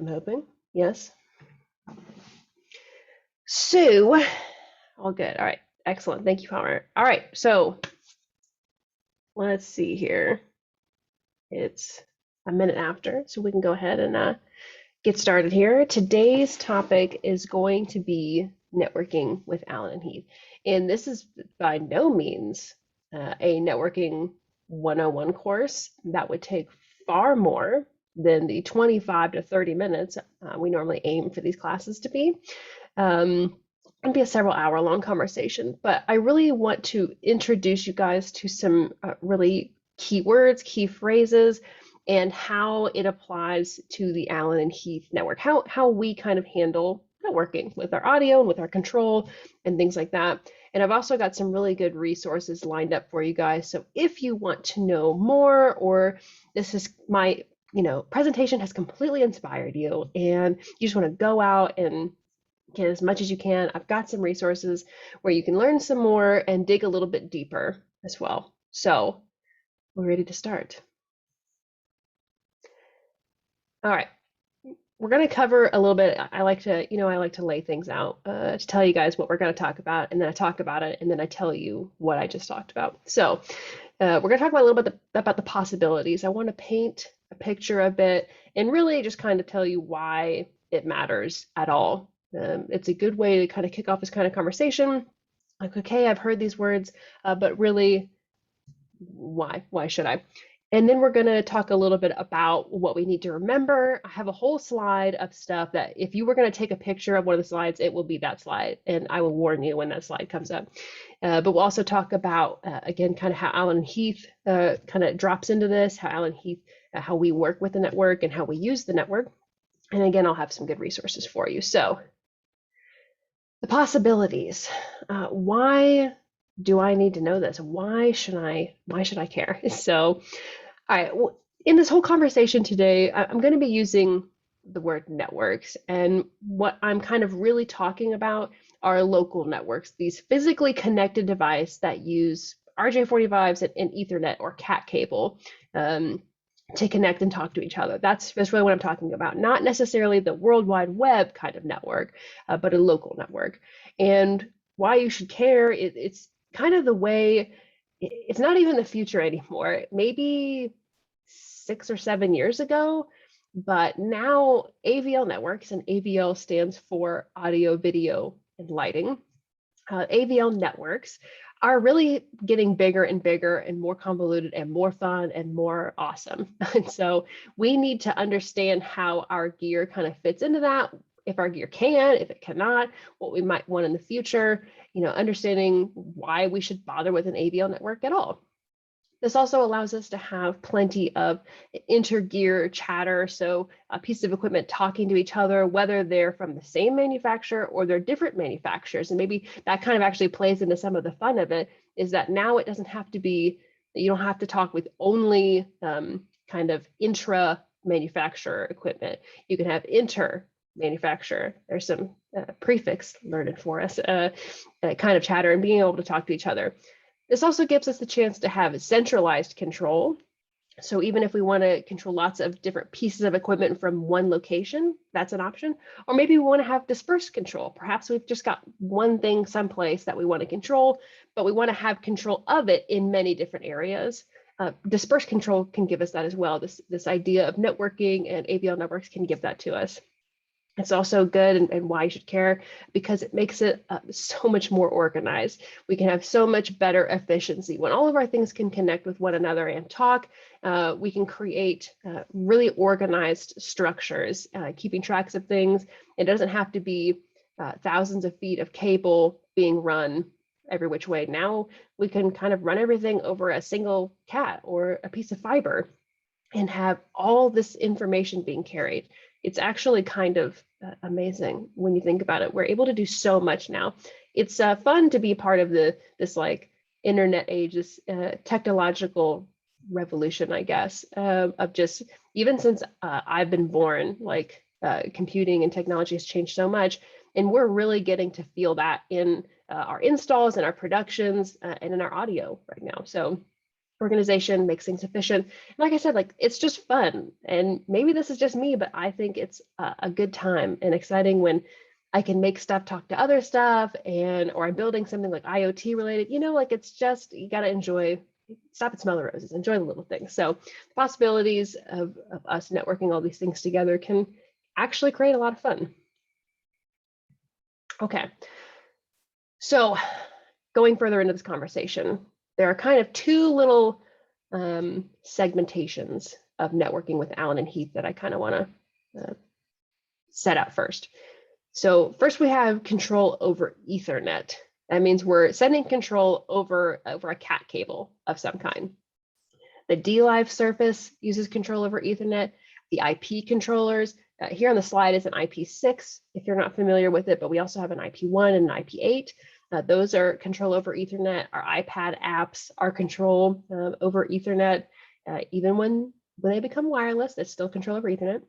I'm hoping. Yes. So, all good. All right. Excellent. Thank you, Palmer. All right. So, let's see here. It's a minute after, so we can go ahead and get started here. Today's topic is going to be networking with Alan and Heath. And this is by no means a networking 101 course. That would take far more than the 25 to 30 minutes we normally aim for these classes to be. It'd be a several hour long conversation, but I really want to introduce you guys to some really key words, key phrases, and how it applies to the Allen and Heath network, how we kind of handle networking with our audio and with our control and things like that. And I've also got some really good resources lined up for you guys. So if you want to know more, or this is my, presentation has completely inspired you and you just want to go out and get as much as you can, I've got some resources where you can learn some more and dig a little bit deeper as well. So we're ready to start. All right, we're going to cover a little bit. I like to lay things out to tell you guys what we're going to talk about, and then I talk about it, and then I tell you what I just talked about. So we're going to talk about a little bit about the possibilities. I want to paint a picture a bit and really just kind of tell you why it matters at all. It's a good way to kind of kick off this kind of conversation. Like, okay, I've heard these words, but really, why? Why should I? And then we're going to talk a little bit about what we need to remember. I have a whole slide of stuff that if you were going to take a picture of one of the slides, it will be that slide. And I will warn you when that slide comes up. But we'll also talk about, again, kind of how Alan and Heath kind of drops into this, how Alan and Heath, how we work with the network and how we use the network. And again, I'll have some good resources for you. So the possibilities. Why do I need to know this? Why should I care? So, all right, well, in this whole conversation today, I'm going to be using the word networks, and what I'm kind of really talking about are local networks, these physically connected devices that use RJ45s and Ethernet or cat cable to connect and talk to each other. That's really what I'm talking about. Not necessarily the World Wide Web kind of network, but a local network. And why you should care, it's kind of the way, it's not even the future anymore. Maybe 6 or 7 years ago, but now AVL networks, and AVL stands for audio, video, and lighting. AVL networks are really getting bigger and bigger and more convoluted and more fun and more awesome. And so we need to understand how our gear kind of fits into that, if our gear can, if it cannot, what we might want in the future, understanding why we should bother with an AVL network at all. This also allows us to have plenty of inter-gear chatter, so a piece of equipment talking to each other, whether they're from the same manufacturer or they're different manufacturers. And maybe that kind of actually plays into some of the fun of it, is that now it doesn't have to be, you don't have to talk with only kind of intra-manufacturer equipment. You can have inter-manufacturer. There's some prefix learned for us, kind of chatter and being able to talk to each other. This also gives us the chance to have centralized control. So even if we want to control lots of different pieces of equipment from one location, that's an option. Or maybe we want to have dispersed control. Perhaps we've just got one thing someplace that we want to control, but we want to have control of it in many different areas. Dispersed control can give us that as well. This idea of networking and AVL networks can give that to us. It's also good and why you should care, because it makes it so much more organized. We can have so much better efficiency. When all of our things can connect with one another and talk, we can create really organized structures, keeping tracks of things. It doesn't have to be thousands of feet of cable being run every which way. Now we can kind of run everything over a single cat or a piece of fiber and have all this information being carried. It's actually kind of amazing when you think about it. We're able to do so much now. It's fun to be part of this like internet age, this technological revolution, I guess, of just, even since I've been born, like computing and technology has changed so much. And we're really getting to feel that in our installs and our productions and in our audio right now. So organization, makes things efficient. And like I said, like it's just fun. And maybe this is just me, but I think it's a good time and exciting when I can make stuff talk to other stuff, and or I'm building something like IoT related, like it's just, you got to enjoy, stop and smell the roses, enjoy the little things. So the possibilities of us networking all these things together can actually create a lot of fun. Okay. So going further into this conversation, there are kind of two little segmentations of networking with Alan and Heath that I kind of want to set out first. So first we have control over Ethernet. That means we're sending control over a cat cable of some kind. The DLive surface uses control over Ethernet. The IP controllers, here on the slide is an IP6, if you're not familiar with it, but we also have an IP1 and an IP8. Those are control over Ethernet. Our iPad apps are control over Ethernet. Even when they become wireless, it's still control over Ethernet.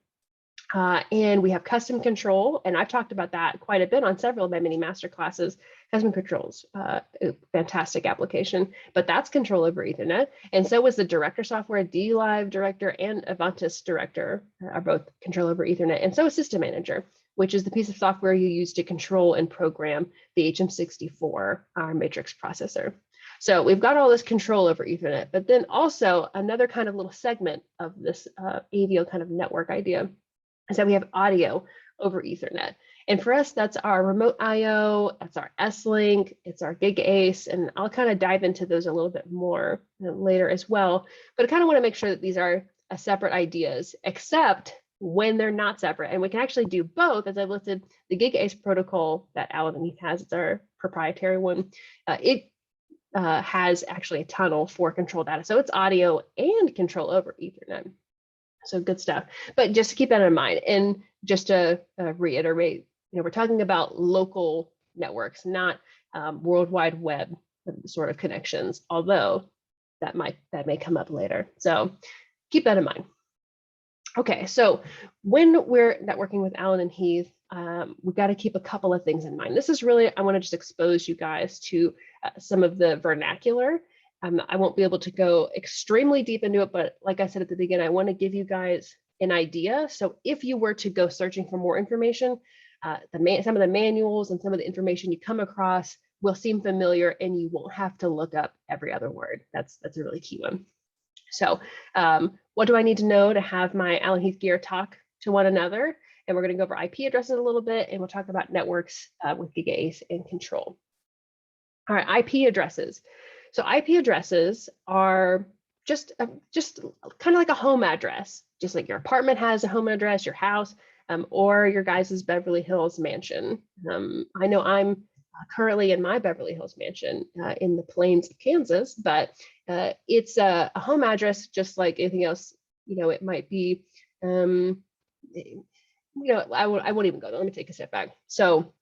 And we have custom control, and I've talked about that quite a bit on several of my mini master classes. Custom controls, fantastic application, but that's control over Ethernet. And so is the Director software. DLive Director and Avantis Director are both control over Ethernet. And so is System Manager, which is the piece of software you use to control and program the HM64, our matrix processor. So we've got all this control over Ethernet, but then also another kind of little segment of this AVO kind of network idea is that we have audio over Ethernet. And for us, that's our remote IO, that's our S-Link, it's our Gig Ace, and I'll kind of dive into those a little bit more later as well. But I kind of want to make sure that these are separate ideas, except when they're not separate. And we can actually do both, as I've listed the Gig Ace protocol that Alan and Heath has. It's our proprietary one. It has actually a tunnel for control data. So it's audio and control over Ethernet. So good stuff. But just to keep that in mind, and just to reiterate, we're talking about local networks, not World Wide Web sort of connections, although that may come up later. So keep that in mind. Okay, so when we're networking with Alan and Heath, we've got to keep a couple of things in mind. This is really, I want to just expose you guys to some of the vernacular. I won't be able to go extremely deep into it, but like I said at the beginning, I want to give you guys an idea. So if you were to go searching for more information, some of the manuals and some of the information you come across will seem familiar, and you won't have to look up every other word. That's a really key one. So what do I need to know to have my Alan Heath gear talk to one another? And we're going to go over IP addresses a little bit, and we'll talk about networks with Gig Ace and control. All right, IP addresses. So IP addresses are just kind of like a home address, just like your apartment has a home address, your house, or your guys' Beverly Hills mansion. I know I'm currently in my Beverly Hills mansion in the plains of Kansas, but it's a home address just like anything else. It might be, I won't even go there. Let me take a step back. So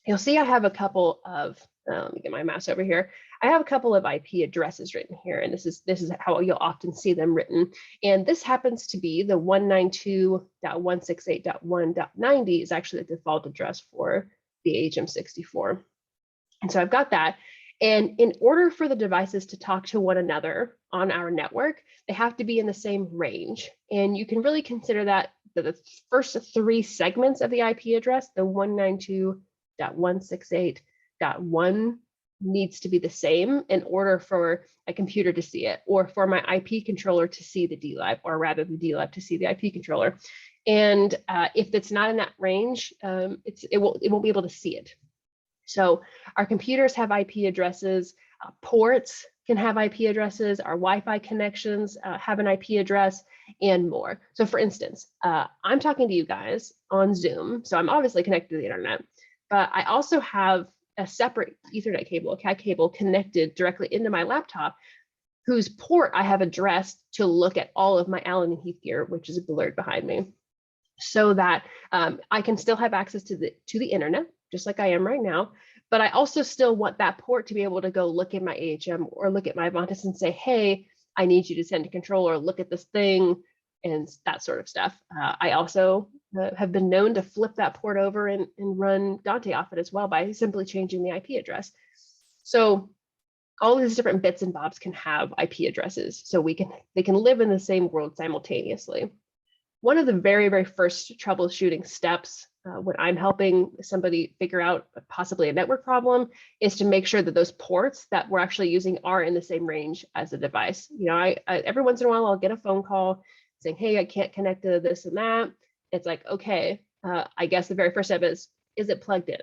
you'll see I have a couple of, let me get my mouse over here. I have a couple of IP addresses written here, and this is how you'll often see them written. And this happens to be the 192.168.1.90 is actually the default address for the HM64. And so I've got that. And in order for the devices to talk to one another on our network, they have to be in the same range. And you can really consider that the first three segments of the IP address, the 192.168.1 needs to be the same in order for a computer to see it, or for my IP controller to see the DLive, or rather the DLive to see the IP controller. And if it's not in that range, it won't be able to see it. So our computers have IP addresses, ports can have IP addresses, our Wi-Fi connections have an IP address, and more. So for instance, I'm talking to you guys on Zoom, so I'm obviously connected to the internet, but I also have a separate Ethernet cable, a CAT cable, connected directly into my laptop, whose port I have addressed to look at all of my Alan and Heath gear, which is blurred behind me, so that I can still have access to the internet, just like I am right now. But I also still want that port to be able to go look at my AHM or look at my Avantis and say, hey, I need you to send a controller, look at this thing, and that sort of stuff. I also have been known to flip that port over and run Dante off it as well by simply changing the IP address. So all of these different bits and bobs can have IP addresses, so they can live in the same world simultaneously. One of the very, very first troubleshooting steps when I'm helping somebody figure out possibly a network problem is to make sure that those ports that we're actually using are in the same range as the device. You know, I every once in a while I'll get a phone call saying, "Hey, I can't connect to this and that." It's like, okay, I guess the very first step is it plugged in?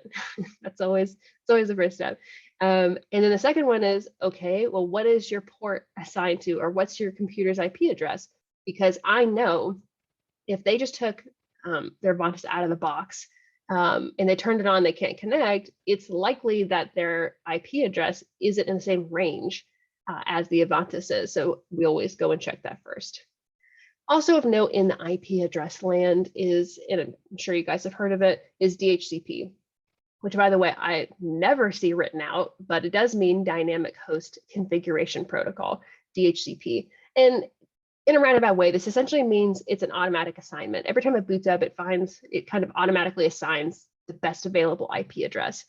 It's always the first step. And then the second one is, okay, well, what is your port assigned to, or what's your computer's IP address? Because I know if they just took their Vontas out of the box and they turned it on, they can't connect, it's likely that their IP address isn't in the same range as the Avantis is. So we always go and check that first. Also of note in the IP address land is, and I'm sure you guys have heard of it, is DHCP, which by the way, I never see written out, but it does mean Dynamic Host Configuration Protocol, DHCP. And in a roundabout way, this essentially means it's an automatic assignment. Every time it boots up, it kind of automatically assigns the best available IP address.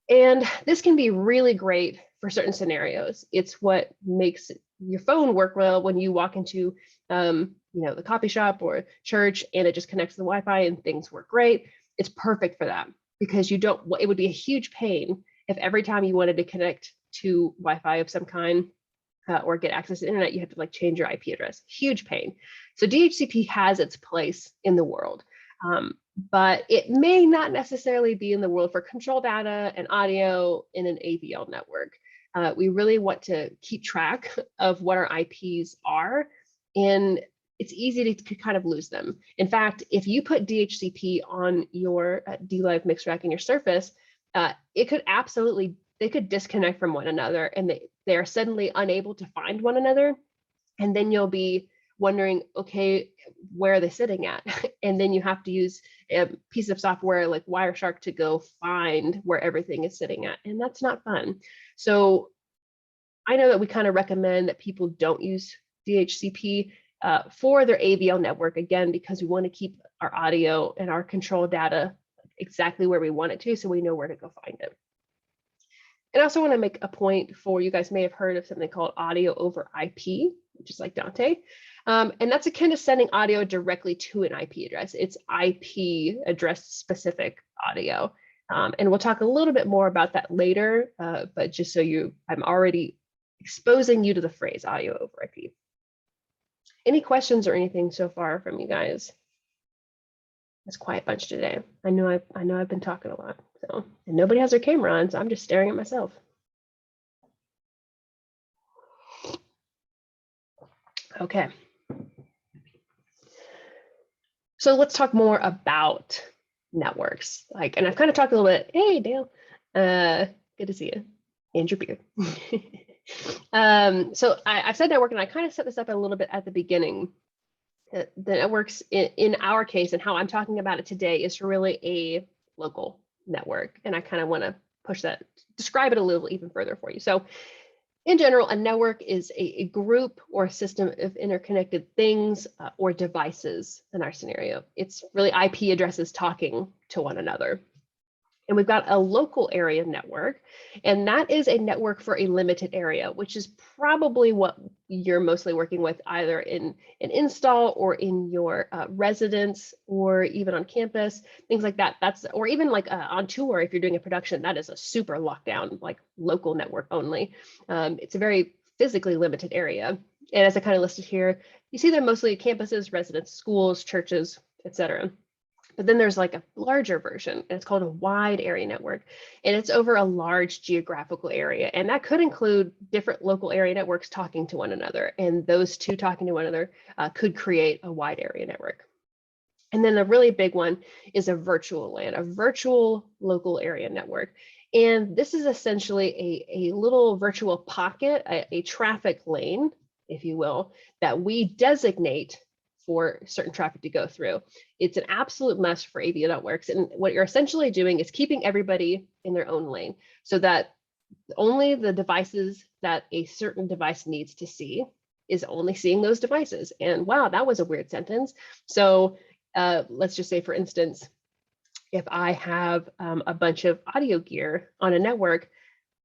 And this can be really great for certain scenarios. It's what makes your phone work well when you walk into the coffee shop or church and it just connects to the Wi-Fi and things work great. It's perfect for that because it would be a huge pain if every time you wanted to connect to Wi-Fi of some kind or get access to the internet, you have to like change your IP address. Huge pain. So DHCP has its place in the world, but it may not necessarily be in the world for control data and audio in an AVL network. We really want to keep track of what our IPs are, and it's easy to kind of lose them. In fact, if you put DHCP on your DLive mix rack in your Surface, they could disconnect from one another and they are suddenly unable to find one another. And then you'll be wondering, okay, where are they sitting at? And then you have to use a piece of software like Wireshark to go find where everything is sitting at. And that's not fun. So I know that we kind of recommend that people don't use DHCP for their AVL network, again, because we want to keep our audio and our control data exactly where we want it to, so we know where to go find it. And I also want to make a point for you guys may have heard of something called audio over IP, which is like Dante. And that's akin to sending audio directly to an IP address. It's IP address specific audio. And we'll talk a little bit more about that later, but just so I'm already exposing you to the phrase audio over IP. Any questions or anything so far from you guys? It's a quiet bunch today. I know I've been talking a lot. So, and nobody has their camera on, so I'm just staring at myself. Okay. So let's talk more about networks. And I've kind of talked a little bit. Hey, Dale. Good to see you. And your beard. So I've said network, and I kind of set this up a little bit at the beginning. The networks in our case, and how I'm talking about it today, is really a local network. And I kind of want to describe it a little even further for you. So in general, a network is a group or a system of interconnected things or devices in our scenario. It's really IP addresses talking to one another. And we've got a local area network, and that is a network for a limited area, which is probably what you're mostly working with either in an install or in your residence or even on campus, things like that. Or even like on tour, if you're doing a production, that is a super lockdown, like local network only. It's a very physically limited area. And as I kind of listed here, you see them mostly at campuses, residence, schools, churches, etc. But then there's like a larger version, and it's called a wide area network, and it's over a large geographical area. And that could include different local area networks talking to one another. And those two talking to one another could create a wide area network. And then the really big one is a virtual LAN, a virtual local area network. And this is essentially a little virtual pocket, a traffic lane, if you will, that we designate for certain traffic to go through. It's an absolute must for AV networks. And what you're essentially doing is keeping everybody in their own lane so that only the devices that a certain device needs to see is only seeing those devices. And wow, that was a weird sentence. So let's just say, for instance, if I have a bunch of audio gear on a network,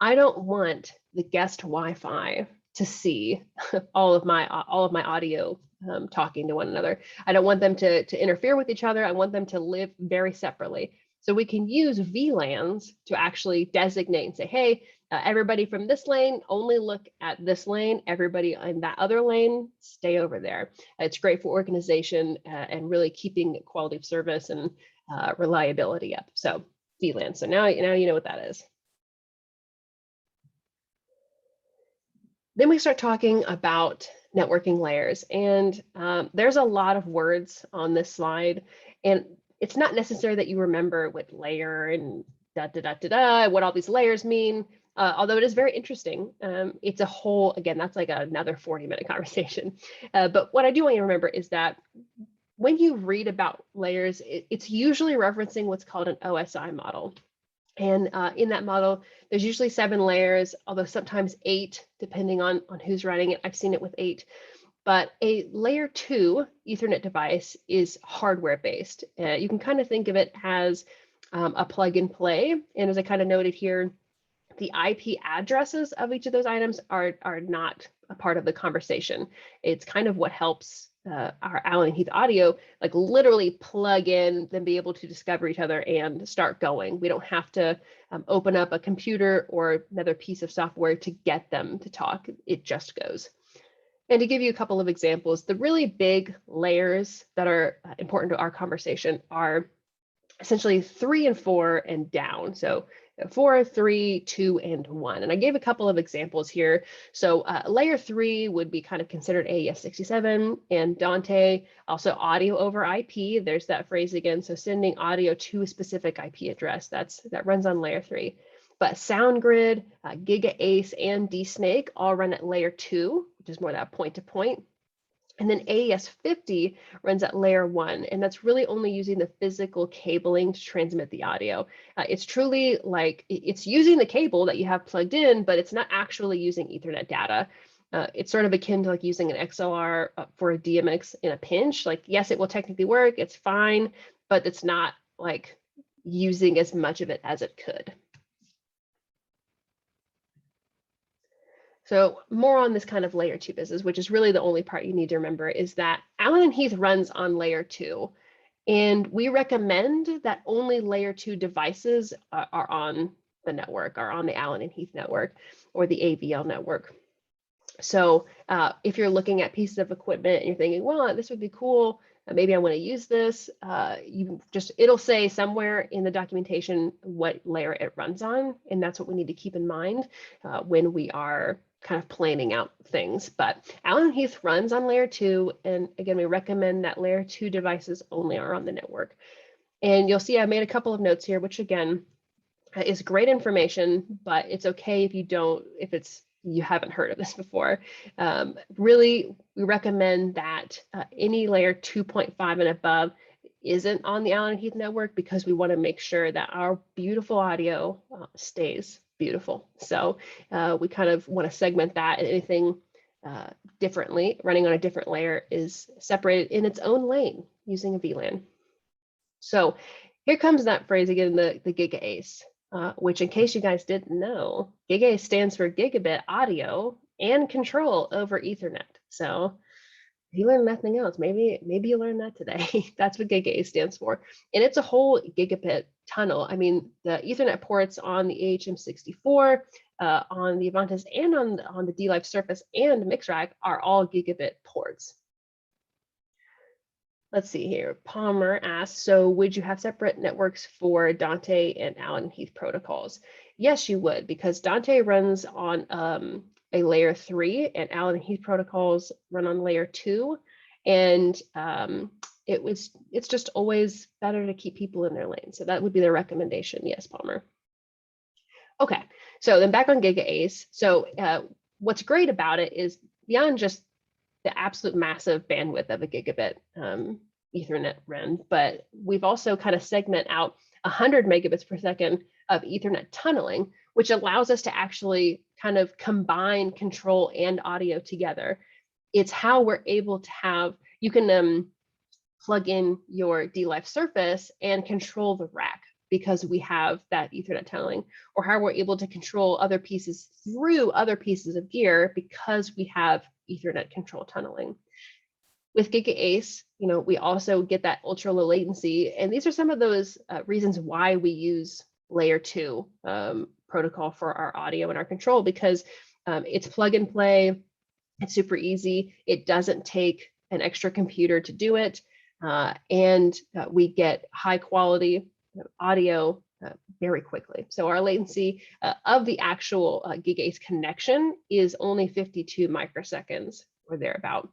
I don't want the guest Wi-Fi to see all of my audio talking to one another. I don't want them to interfere with each other. I want them to live very separately. So we can use VLANs to actually designate and say, hey, everybody from this lane, only look at this lane. Everybody in that other lane, stay over there. It's great for organization and really keeping quality of service and reliability up. So VLAN. So now you know what that is. Then we start talking about networking layers, and there's a lot of words on this slide, and it's not necessary that you remember what layer and da da da da da, what all these layers mean. Although it is very interesting, it's a whole, again, that's like another 40-minute conversation. But what I do want you to remember is that when you read about layers, it's usually referencing what's called an OSI model. And in that model, there's usually 7 layers, although sometimes 8, depending on who's running it. I've seen it with 8. But a layer 2 Ethernet device is hardware based. You can kind of think of it as a plug and play. And as I kind of noted here, the IP addresses of each of those items are not a part of the conversation. It's kind of what helps our Allen and Heath audio, like literally plug in, then be able to discover each other and start going. We don't have to open up a computer or another piece of software to get them to talk. It just goes. And to give you a couple of examples, the really big layers that are important to our conversation are essentially 3 and 4 and down. So 4, 3, 2, and 1. And I gave a couple of examples here. So layer 3 would be kind of considered AES-67 and Dante, also audio over IP. There's that phrase again. So sending audio to a specific IP address, that runs on layer 3. But SoundGrid, GigaAce, and DSnake all run at layer 2, which is more that point-to-point. And then AES-50 runs at layer 1, and that's really only using the physical cabling to transmit the audio. It's truly like it's using the cable that you have plugged in, but it's not actually using Ethernet data. It's sort of akin to like using an XLR for a DMX in a pinch. Like, yes, it will technically work, it's fine, but it's not like using as much of it as it could. So more on this kind of layer 2 business, which is really the only part you need to remember, is that Allen and Heath runs on layer 2. And we recommend that only layer 2 devices are on the network, are on the Allen and Heath network or the AVL network. So if you're looking at pieces of equipment and you're thinking, well, this would be cool, maybe I want to use this, it'll say somewhere in the documentation what layer it runs on. And that's what we need to keep in mind when we are kind of planning out things. But Allen and Heath runs on layer 2. And again, we recommend that layer 2 devices only are on the network. And you'll see I made a couple of notes here, which again is great information, but it's okay if you haven't heard of this before. Really, we recommend that any layer 2.5 and above isn't on the Allen and Heath network, because we want to make sure that our beautiful audio stays beautiful. So we kind of want to segment that, and anything differently, running on a different layer, is separated in its own lane using a VLAN. So here comes that phrase again, the GigaAce. Which, in case you guys didn't know, GigaAce stands for Gigabit Audio and Control over Ethernet. So if you learn nothing else, maybe you learned that today. That's what GigaAce stands for. And it's a whole gigabit tunnel. I mean, the Ethernet ports on the AHM64, on the Avantis, and on the D-Live Surface and MixRack are all gigabit ports. Let's see here. Palmer asks, so would you have separate networks for Dante and Allen and Heath protocols? Yes, you would, because Dante runs on a layer 3 and Allen and Heath protocols run on layer 2. And it's just always better to keep people in their lane. So that would be the recommendation. Yes, Palmer. Okay, so then back on GigaAce. So what's great about it is beyond just the absolute massive bandwidth of a gigabit Ethernet REN, but we've also kind of segment out 100 megabits per second of Ethernet tunneling, which allows us to actually kind of combine control and audio together. It's how we're able to have, you can plug in your D-Live Surface and control the rack because we have that Ethernet tunneling, or how we're able to control other pieces through other pieces of gear because we have Ethernet control tunneling. With GigaAce, we also get that ultra low latency. And these are some of those reasons why we use layer 2 protocol for our audio and our control, because it's plug and play. It's super easy. It doesn't take an extra computer to do it. And we get high quality audio very quickly. So our latency of the actual GigaAce connection is only 52 microseconds or thereabout.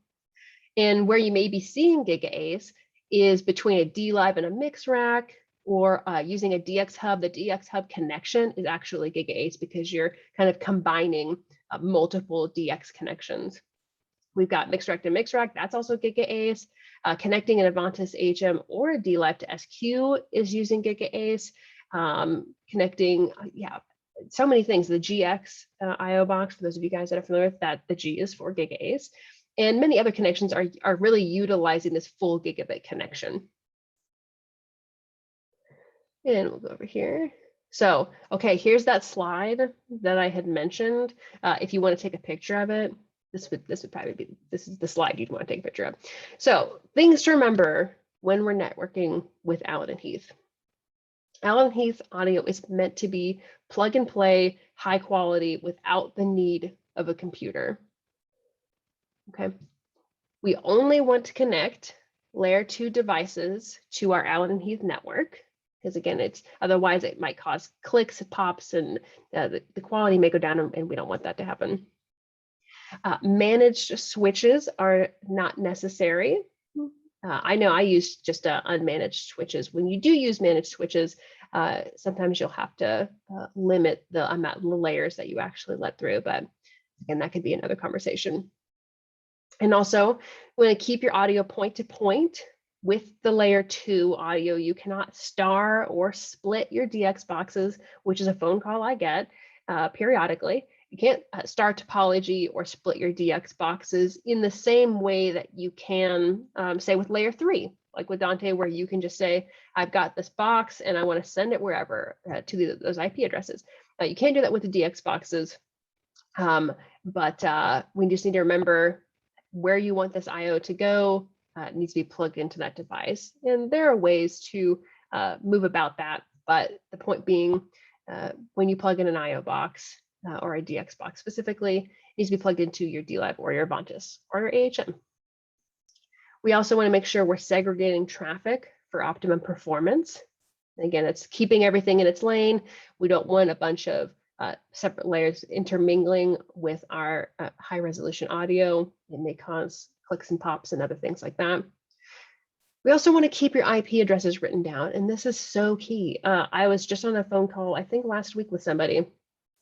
And where you may be seeing GigaAce is between a D-Live and a mix rack, or using a DX hub. The DX hub connection is actually GigaAce because you're kind of combining multiple DX connections. We've got mix rack to mix rack. That's also GigaAce. Connecting an Avantis HM or a D-Live to SQ is using GigaAce. Connecting, so many things. The GX IO box, for those of you guys that are familiar with that, the G is for GigaAce. And many other connections are really utilizing this full gigabit connection. And we'll go over here. So, okay, here's that slide that I had mentioned. If you want to take a picture of it, this would probably be, this is the slide you'd want to take a picture of. So things to remember when we're networking with Allen and Heath. Allen and Heath audio is meant to be plug and play, high quality, without the need of a computer. Okay, we only want to connect layer 2 devices to our Allen and Heath network, because again, otherwise it might cause clicks, pops, and the quality may go down, and we don't want that to happen. Managed switches are not necessary. I know I use just unmanaged switches. When you do use managed switches, sometimes you'll have to limit the amount of layers that you actually let through, but again, that could be another conversation. And also, when you keep your audio point to point with the layer 2 audio, you cannot star or split your DX boxes, which is a phone call I get periodically. You can't star topology or split your DX boxes in the same way that you can say with layer 3, like with Dante, where you can just say, I've got this box and I want to send it wherever to those IP addresses. You can't do that with the DX boxes, but we just need to remember where you want this IO to go. It needs to be plugged into that device. And there are ways to move about that. But the point being, when you plug in an IO box or a DX box specifically, it needs to be plugged into your D-Live or your Avantis or your AHM. We also want to make sure we're segregating traffic for optimum performance. Again, it's keeping everything in its lane. We don't want a bunch of separate layers intermingling with our high resolution audio. It may cause clicks and pops and other things like that. We also want to keep your IP addresses written down, and this is so key. I was just on a phone call, I think last week, with somebody,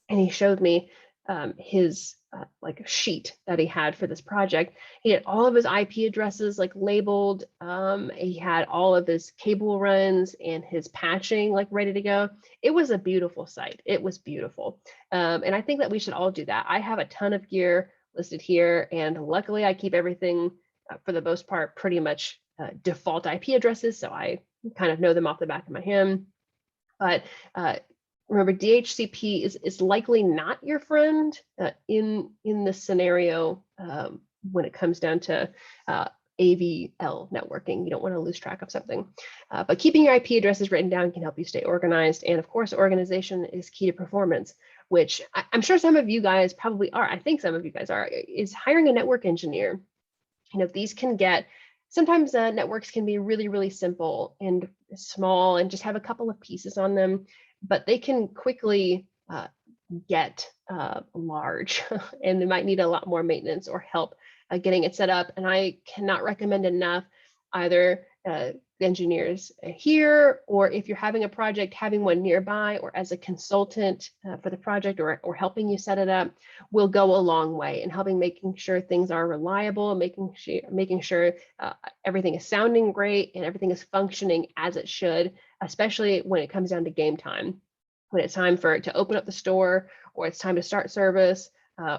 and he showed me his like sheet that he had for this project. He had all of his IP addresses like labeled. He had all of his cable runs and his patching like ready to go. It was a beautiful site. It was beautiful. And I think that we should all do that. I have a ton of gear listed here, and luckily I keep everything for the most part pretty much default IP addresses, so I kind of know them off the back of my hand. But remember, DHCP is likely not your friend in this scenario when it comes down to AVL networking. You don't want to lose track of something. But keeping your IP addresses written down can help you stay organized. And of course, organization is key to performance, which I'm sure some of you guys probably are. I think some of you guys are, is hiring a network engineer. These can get, sometimes networks can be really, really simple and small and just have a couple of pieces on them, but they can quickly get large and they might need a lot more maintenance or help getting it set up. And I cannot recommend enough either the engineers here, or if you're having a project, having one nearby or as a consultant for the project or helping you set it up will go a long way in helping making sure things are reliable, making sure everything is sounding great and everything is functioning as it should, especially when it comes down to game time, when it's time to open up the store, or it's time to start service,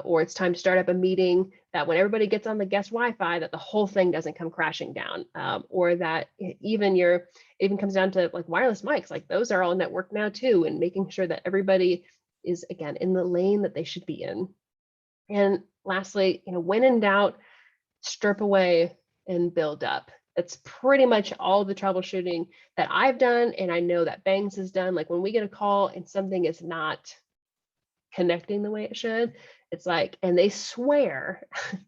or it's time to start up a meeting. that when everybody gets on the guest Wi-Fi, that the whole thing doesn't come crashing down, or that it even comes down to like wireless mics, like those are all networked now too, and making sure that everybody is again in the lane that they should be in. And lastly, when in doubt, strip away and build up. That's pretty much all the troubleshooting that I've done, and I know that Bangs has done. Like when we get a call and something is not connecting the way it should, it's like, and they swear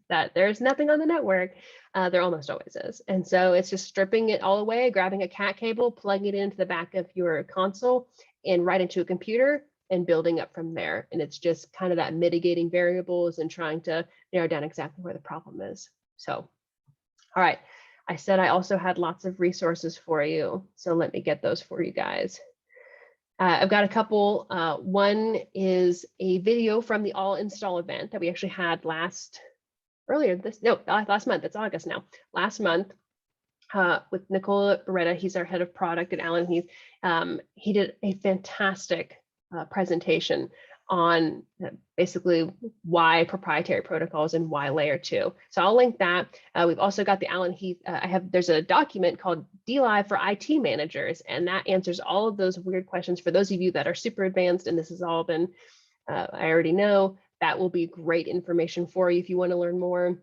that there's nothing on the network, there almost always is. And so it's just stripping it all away, grabbing a cat cable, plugging it into the back of your console and right into a computer and building up from there. And it's just kind of that mitigating variables and trying to narrow down exactly where the problem is. So, all right. I said I also had lots of resources for you. So let me get those for you guys. I've got a couple. One is a video from the All Install event that we actually had last month. It's August now. Last month with Nicola Beretta. He's our head of product at Allen Heath. He did a fantastic presentation on basically why proprietary protocols and why layer 2. So I'll link that. We've also got the Allen Heath, there's a document called DLive for IT managers, and that answers all of those weird questions. For those of you that are super advanced, and this has all been, I already know, that will be great information for you if you want to learn more.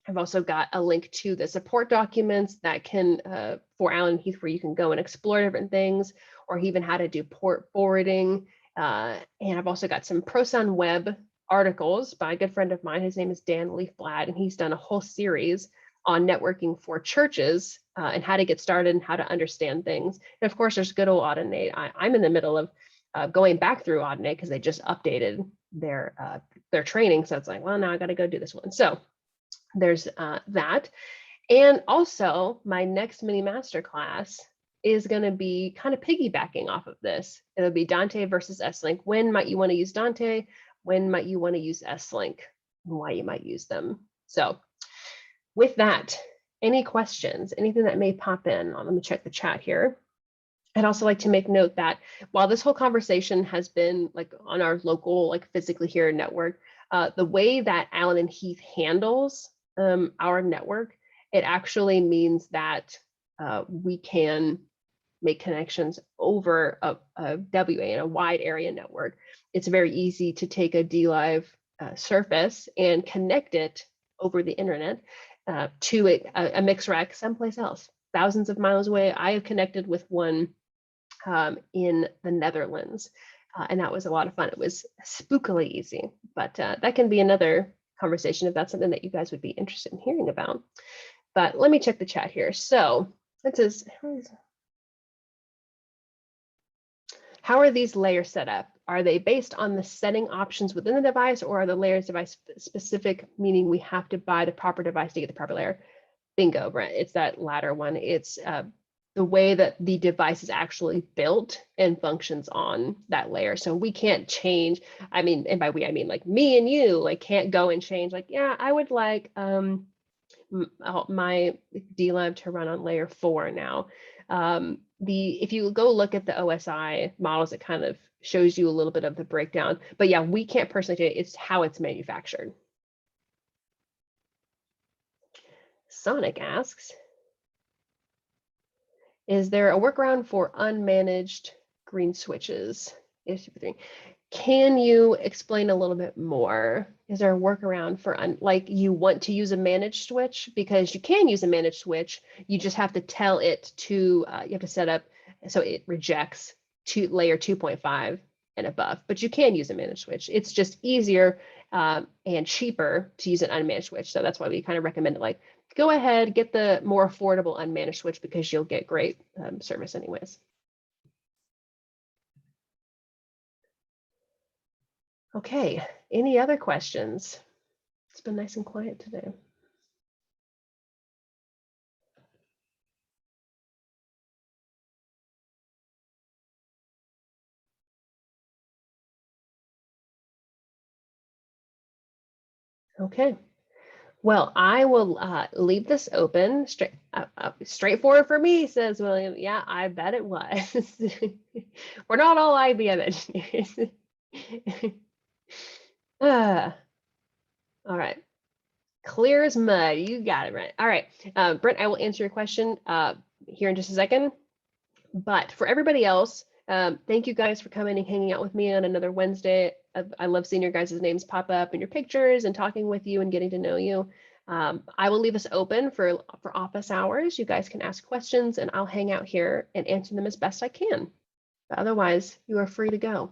I've also got a link to the support documents that can, for Allen Heath, where you can go and explore different things, or even how to do port forwarding. And I've also got some ProSound Web articles by a good friend of mine. His name is Dan Leafblad, and he's done a whole series on networking for churches and how to get started and how to understand things. And of course, there's good old Audinate. I'm in the middle of going back through Audinate because they just updated their training. So it's like, well, now I got to go do this one. So there's that. And also my next mini masterclass is going to be kind of piggybacking off of this. It'll be Dante versus S-Link. When might you want to use Dante? When might you want to use S-Link? And why you might use them. So with that, any questions, anything that may pop in? Let me check the chat here. I'd also like to make note that while this whole conversation has been like on our local, like physically here network, the way that Allen and Heath handles our network, it actually means that we can make connections over a WA and a wide area network. It's very easy to take a DLive surface and connect it over the internet to a mix rack someplace else, thousands of miles away. I have connected with one in the Netherlands, and that was a lot of fun. It was spookily easy, but that can be another conversation if that's something that you guys would be interested in hearing about. But let me check the chat here. So it says, how are these layers set up? Are they based on the setting options within the device, or are the layers device specific, meaning we have to buy the proper device to get the proper layer? Bingo, Brent. It's that latter one. It's the way that the device is actually built and functions on that layer. So we can't change. I mean, and by we, I mean like me and you, like can't go and change. Like, yeah, I would like my DLive to run on layer 4 now. If you go look at the OSI models, it kind of shows you a little bit of the breakdown. But yeah, we can't personally do it. It's how it's manufactured. Sonic asks, is there a workaround for unmanaged green switches? Can you explain a little bit more? Is there a workaround for like you want to use a managed switch? Because you can use a managed switch. You just have to tell it to, you have to set up so it rejects layer 2.5 and above, but you can use a managed switch. It's just easier and cheaper to use an unmanaged switch. So that's why we kind of recommend it, like, go ahead, get the more affordable unmanaged switch because you'll get great service anyways. Okay, any other questions? It's been nice and quiet today. Okay, well, I will leave this open. Straightforward for me, says William. Yeah, I bet it was. We're not all IBM engineers. All right. Clear as mud. You got it, Brent. All right. Brent, I will answer your question here in just a second. But for everybody else, thank you guys for coming and hanging out with me on another Wednesday. I love seeing your guys' names pop up in your pictures and talking with you and getting to know you. I will leave us open for office hours. You guys can ask questions and I'll hang out here and answer them as best I can. But otherwise, you are free to go.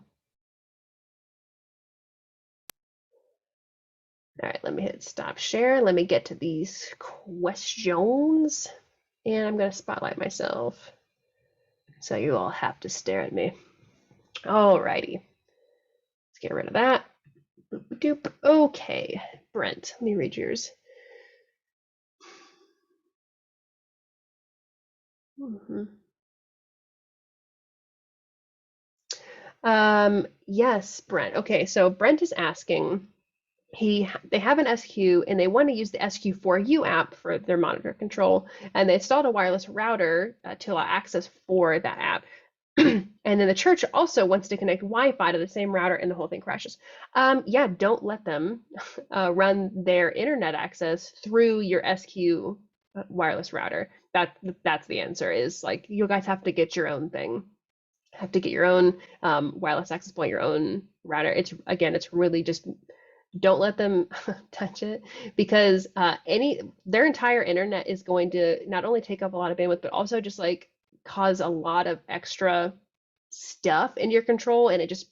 All right, let me hit stop share. Let me get to these questions. And I'm going to spotlight myself. So you all have to stare at me. All righty. Let's get rid of that. Boop, doop. Okay, Brent, let me read yours. Yes, Brent. Okay, so Brent is asking, they have an SQ and they want to use the SQ4U app for their monitor control, and they installed a wireless router to allow access for that app. And then the church also wants to connect Wi-Fi to the same router, and the whole thing crashes. Yeah, don't let them run their internet access through your SQ wireless router. That's the answer. Is like you guys have to get your own thing. Have to get your own wireless access point, your own router. It's really just don't let them touch it because their entire internet is going to not only take up a lot of bandwidth, but also just like cause a lot of extra stuff in your control, and it's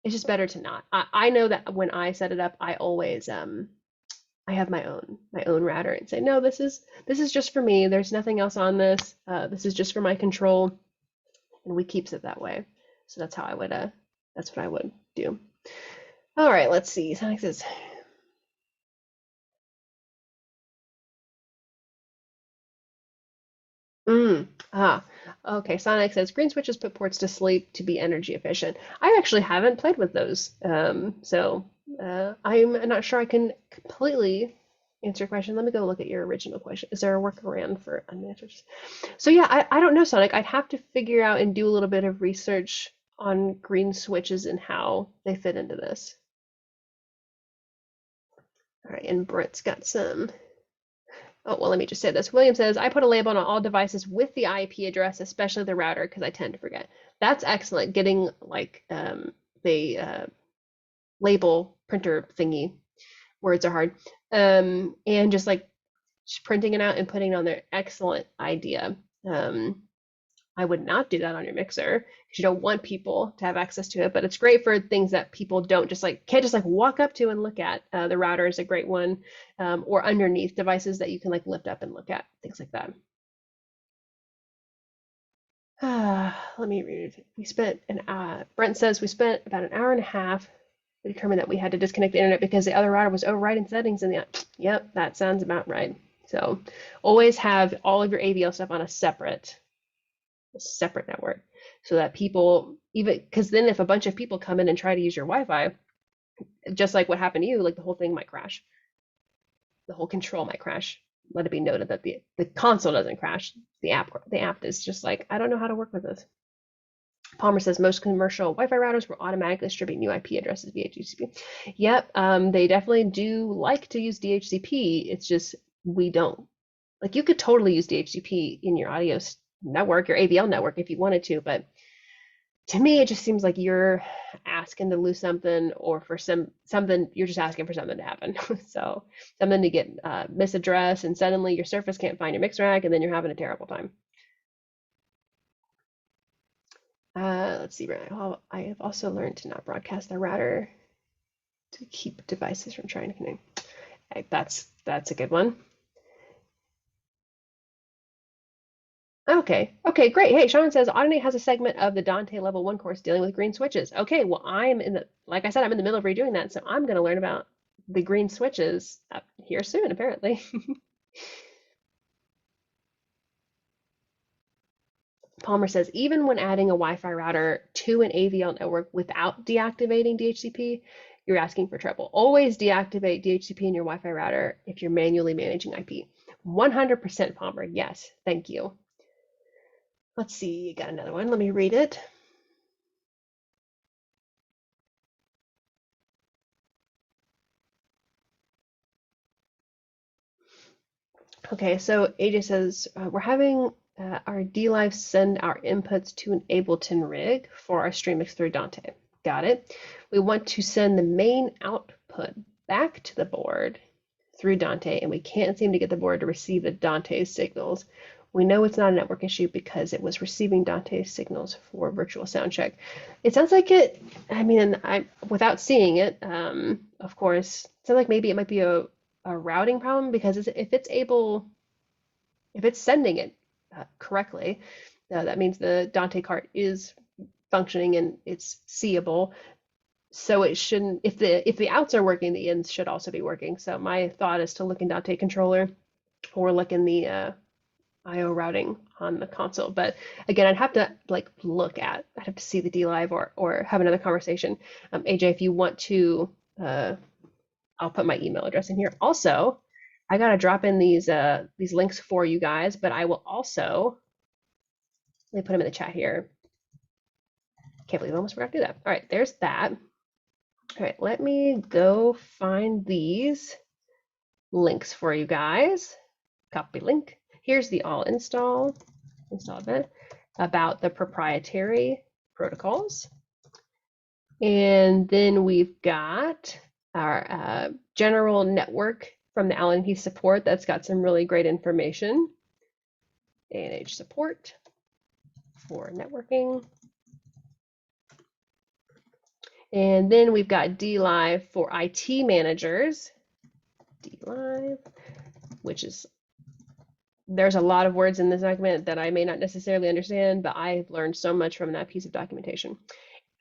just better to not. I know that when I set it up, I always I have my own router and say, no, this is just for me. There's nothing else on this. This is just for my control, and we keeps it that way. So that's how I would that's what I would do. All right, let's see. Sonic says, okay. Sonic says green switches put ports to sleep to be energy efficient. I actually haven't played with those, so I'm not sure I can completely answer your question. Let me go look at your original question. Is there a workaround for unanswered? So yeah, I don't know, Sonic. I'd have to figure out and do a little bit of research on green switches and how they fit into this. All right, and Brent's got some. Oh, well, let me just say this. William says, I put a label on all devices with the IP address, especially the router, because I tend to forget. That's excellent. Getting like the label printer thingy. Words are hard. And just like printing it out and putting it on there. Excellent idea. I would not do that on your mixer because you don't want people to have access to it, but it's great for things that people can't just like walk up to and look at. The router is a great one, or underneath devices that you can like lift up and look at, things like that. Let me read. Brent says we spent about an hour and a half to determine that we had to disconnect the internet because the other router was overriding settings in the, yep, that sounds about right. So always have all of your AVL stuff on a separate network so that people, even because then if a bunch of people come in and try to use your Wi-Fi, just like what happened to you, like the whole thing might crash. The whole control might crash. Let it be noted that the console doesn't crash. The app is just like, I don't know how to work with this. Palmer says most commercial Wi-Fi routers will automatically distribute new IP addresses via DHCP. Yep, they definitely do like to use DHCP. It's just we don't. Like you could totally use DHCP in your audio network, your AVL network, if you wanted to, but to me, it just seems like you're asking to lose something, or for something you're just asking for something to happen. So something to get misaddressed, and suddenly your Surface can't find your mix rack, and then you're having a terrible time. Let's see. I have also learned to not broadcast the router to keep devices from trying to connect. That's a good one. Okay, great. Hey, Sean says Audinate has a segment of the Dante Level 1 course dealing with green switches. Okay, well, like I said, I'm in the middle of redoing that, so I'm going to learn about the green switches up here soon, apparently. Palmer says, even when adding a Wi-Fi router to an AVL network without deactivating DHCP, you're asking for trouble. Always deactivate DHCP in your Wi-Fi router if you're manually managing IP. 100% Palmer, yes, thank you. Let's see, got another one. Let me read it. Okay, so AJ says we're having our DLive send our inputs to an Ableton rig for our streamix through Dante. Got it. We want to send the main output back to the board through Dante, and we can't seem to get the board to receive the Dante signals. We know it's not a network issue because it was receiving Dante signals for virtual sound check. It sounds like it, I mean, without seeing it, of course, it sounds like maybe it might be a routing problem because if it's sending it correctly, that means the Dante cart is functioning and it's seeable. So it shouldn't, if the outs are working, the ins should also be working. So my thought is to look in Dante controller or look in the IO routing on the console. But again, I'd have to I'd have to see the DLive or have another conversation. AJ, if you want to, I'll put my email address in here. Also, I gotta drop in these links for you guys, but I will also, let me put them in the chat here. Can't believe I almost forgot to do that. All right, there's that. All right, let me go find these links for you guys. Copy link. Here's the all install event about the proprietary protocols. And then we've got our general network from the Allen Heath support that's got some really great information. ANH support for networking. And then we've got DLive for IT managers. DLive, which is, there's a lot of words in this document that I may not necessarily understand, but I've learned so much from that piece of documentation.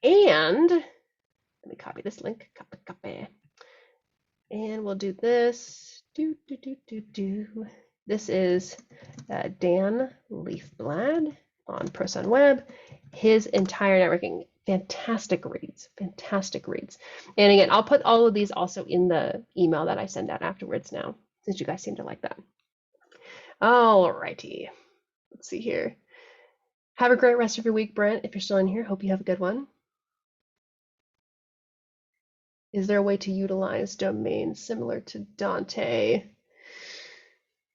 And let me copy this link. Copy. And we'll do this. This is Dan Leafblad on ProSound Web. His entire networking, fantastic reads. And again, I'll put all of these also in the email that I send out afterwards now, since you guys seem to like that. All righty. Let's see here. Have a great rest of your week, Brent. If you're still in here, hope you have a good one. Is there a way to utilize domains similar to Dante?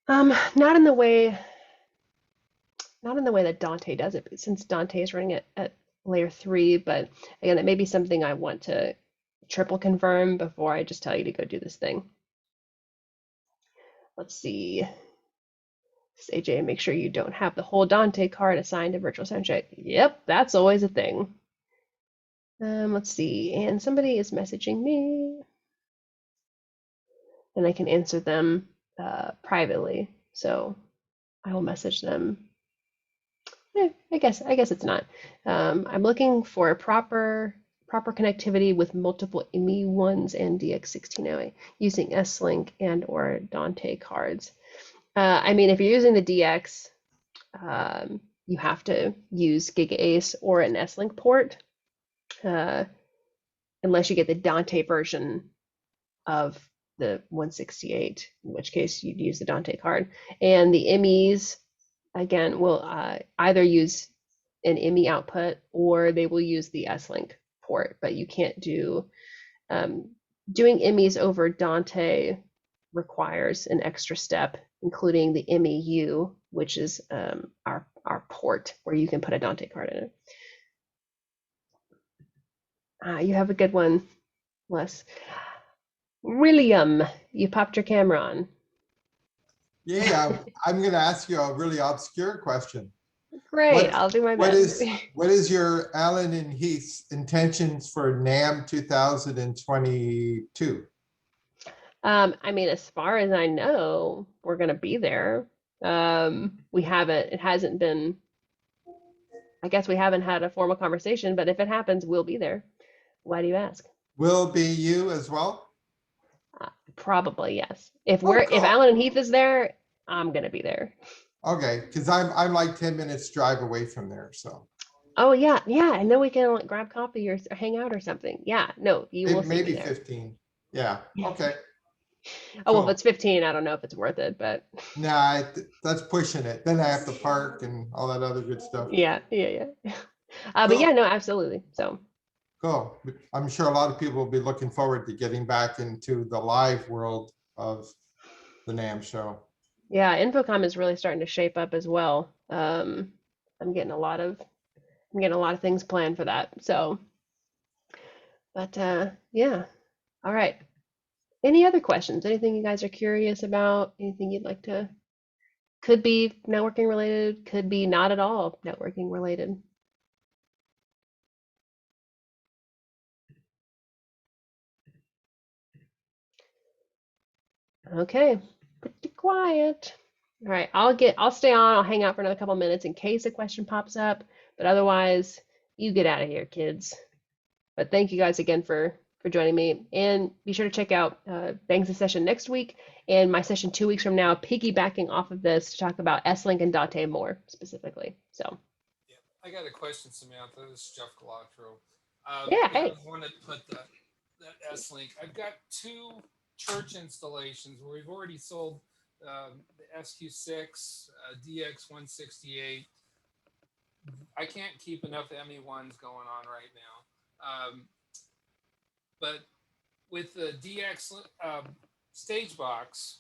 Not in the way that Dante does it, since Dante is running it at layer 3, but again, that may be something I want to triple confirm before I just tell you to go do this thing. Let's see. AJ, make sure you don't have the whole Dante card assigned to virtual sound check. Yep, that's always a thing. Let's see, and somebody is messaging me, and I can answer them privately. So I will message them. I guess it's not. I'm looking for a proper connectivity with multiple ME1s and DX1608 using S-Link and or Dante cards. I mean, if you're using the DX, you have to use GigaAce or an S-Link port, unless you get the Dante version of the 168, in which case you'd use the Dante card. And the MEs, again, will either use an ME output or they will use the S-Link port, but you can't do, doing MEs over Dante requires an extra step, including the MEU, which is our port where you can put a Dante card in it. You have a good one, Les. William, you popped your camera on. Yeah, I'm going to ask you a really obscure question. Great, I'll do my best. What is your Allen and Heath's intentions for NAMM 2022? I mean, as far as I know, we're going to be there. It hasn't been, I guess we haven't had a formal conversation, but if it happens, we'll be there. Why do you ask? Will be you as well? Probably, yes. If Allen and Heath is there, I'm going to be there. Okay, because I'm like 10 minutes drive away from there, so. Oh yeah, and then we can grab coffee or hang out or something. Yeah, no, you will see me maybe there. 15. Yeah, okay. Oh, well, if it's 15, I don't know if it's worth it, but nah, that's pushing it. Then I have to park and all that other good stuff. Yeah. But yeah, no, absolutely. So cool. I'm sure a lot of people will be looking forward to getting back into the live world of the NAMM show. Yeah, Infocom is really starting to shape up as well. I'm getting a lot of I'm getting a lot of things planned for that. So, but yeah. All right. Any other questions? Anything you guys are curious about? Anything you'd like to? Could be networking related, could be not at all networking related. Okay, pretty quiet. All right, I'll stay on. I'll hang out for another couple minutes in case a question pops up, but otherwise, you get out of here, kids. But thank you guys again for joining me, and be sure to check out Bangs' session next week and my session 2 weeks from now, piggybacking off of this to talk about S-Link and Dante more specifically. So Yeah, I got a question, Samantha. This is Jeff Galatro. yeah, Yeah, hey. I want to put that S link. I've got two church installations where we've already sold the SQ6, DX168. I can't keep enough ME1s going on right now. But with the DX stage box,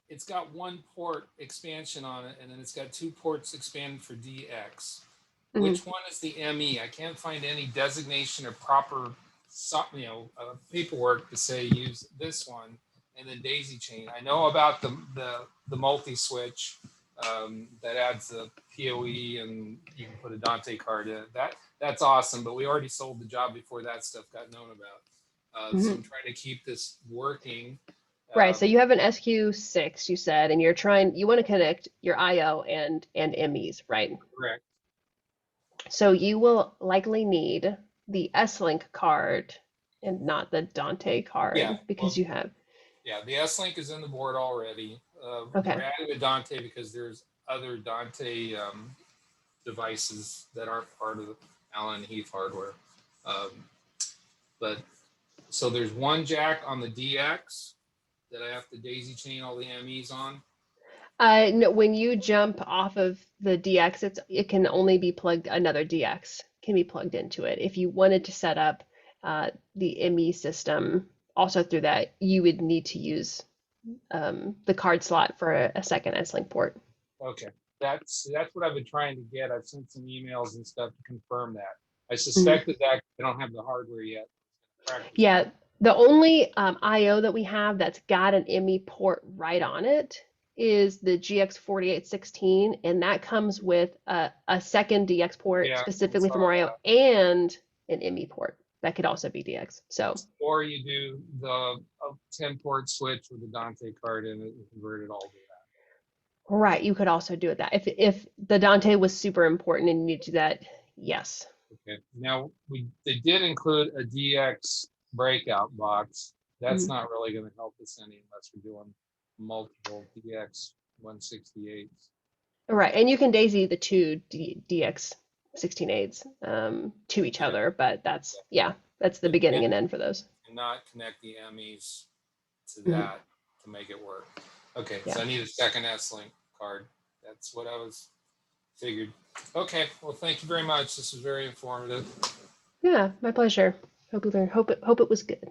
it's got one port expansion on it, and then it's got two ports expanded for DX. Mhm. Which one is the ME? I can't find any designation or proper, paperwork to say use this one, and then daisy chain. I know about the multi switch that adds the PoE and you can put a Dante card in. That's awesome, but we already sold the job before that stuff got known about. So Mhm. I'm trying to keep this working. Right, so Um, you have an SQ6, you said, and you want to connect your IO and MEs, right? correct. So you will likely need the S-Link card and not the Dante Yeah. card because Well, you have. yeah, the S Link is in the board already. We're Okay. adding the Dante because there's other Dante devices that aren't part of the Allen and Heath hardware. Um, but so there's one jack on the DX that I have to daisy chain all the MEs on. No, when you jump off of the DX, it can only be plugged, another DX can be plugged into it. If you wanted to set up the ME system also through that, you would need to use the card slot for a second S-Link port. Okay, that's what I've been trying to get. I've sent some emails and stuff to confirm that. I Mhm. suspected that I don't have the hardware yet. Practice. Yeah, the only IO that we have that's got an ME port right on it is the GX4816, and that comes with a second DX port Yeah, I specifically for saw Mario that. and an ME port that could also be DX. So, Or you do the 10 port switch with the Dante card in it and convert it all to right, you could also do it that. If the Dante was super important and you need to do that, yes. that. Okay. Now they did include a DX breakout box. That's Mhm. not really going to help us any unless we're doing multiple DX 168s. Right, and you can daisy the two DX 16.8s to each Yeah. other, but yeah, that's the But beginning and end for those. not connect the MEs to Mhm. that to make it work. Okay, Yeah. so I need a second S-Link card. That's what I was figured. Okay, well, thank you very much. This was very informative. Yeah, my pleasure. Hope it was good.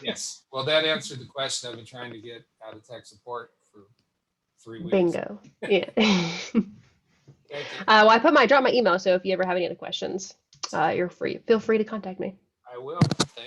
Yes. Well, that answered the question I've been trying to get out of tech support for 3 weeks. Bingo. Yeah. Thank you. Well, I dropped my email, so if you ever have any other questions, you're free. Feel free to contact me. I will. Thank